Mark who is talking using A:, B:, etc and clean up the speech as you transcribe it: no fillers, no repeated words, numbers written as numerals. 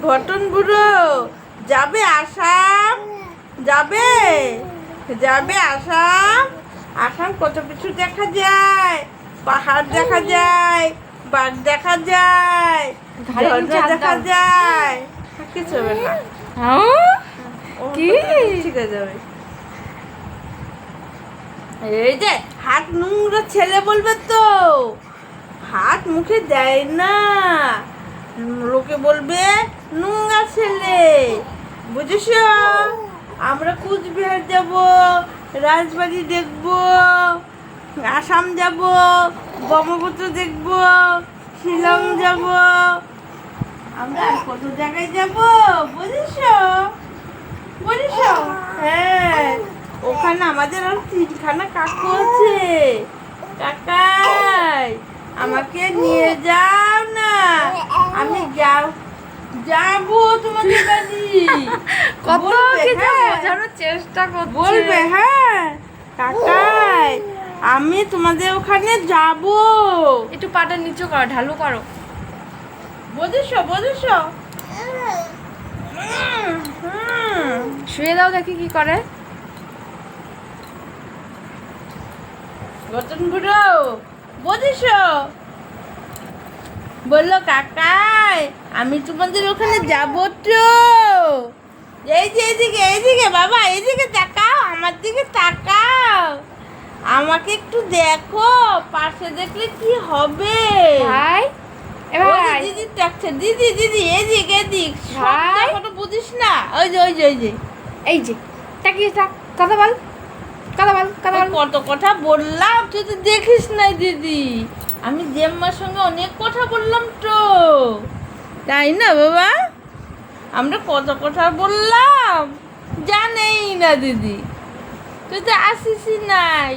A: ঘটন বুড়ো যাবে আসাম, যাবে যাবে আসাম। আসাম কত কিছু দেখা যায়, পাহাড় দেখা যায়, বাঘ দেখা যায়, ঝর্ণা দেখা যায়। কিছু হবে না,
B: কি
A: ঠিক হয়ে যাবে। এই যে হাত নোংরা ছেলে বলবে তো, হাত মুখে দেয় না, লোকে বলবে নোংরা ছেলে, বুঝেছ? আমরা কুচবিহার যাব, রাজবাড়ি দেখব, আসাম যাব, ব্রহ্মপুত্র দেখব, শিলং যাব, আমরা আর কত জায়গায় যাব, বুঝেছ? বুঝেছ? হ্যাঁ, ওখানে আমাদের আর 3খানা কাকু আছে। কাকাই, আমাকে নিয়ে যাও না, আমি যাবো তোমাদের বাড়ি।
B: কত
A: বলবে,
B: কিছু
A: হ্যাঁ।
B: বোঝানোর চেষ্টা করছে।
A: বলবে হ্যাঁ কাকাই, আমি তোমাদের ওখানে যাব।
B: একটু পাটা নিচু করো, ঢালু করো।
A: বুঝেছ? বুঝেছ?
B: শুয়ে দাও, দেখি কি করে।
A: গতন বুড়ো বুঝেছ? বললো কাকাই, আমি তোমাদের ওখানে যাব তো। এই যে এইদিকে এইদিকে বাবা, এইদিকে তাকাও, আমার দিকে তাকাও, আমাকে একটু দেখো, পাশে দেখলে কি হবে?
B: ভাই
A: ওই যে দিদি ডাকছে, দিদি দিদি এদিক এদিক,
B: ভাই।
A: সব বুঝিস না? ওই যে ওই যে ওই যে
B: এই যে তাকিয়ে থাক, কথা বল, কথা বল, কথা বল।
A: কত কথা বললাম, তুই তো দেখিস নাই দিদি, আমি জেম্মার সঙ্গে অনেক কথা বললাম তো, তাই না বাবা? আমরা কত কথা বললাম, জানেই না দিদি, তুই তো আসিসই নাই।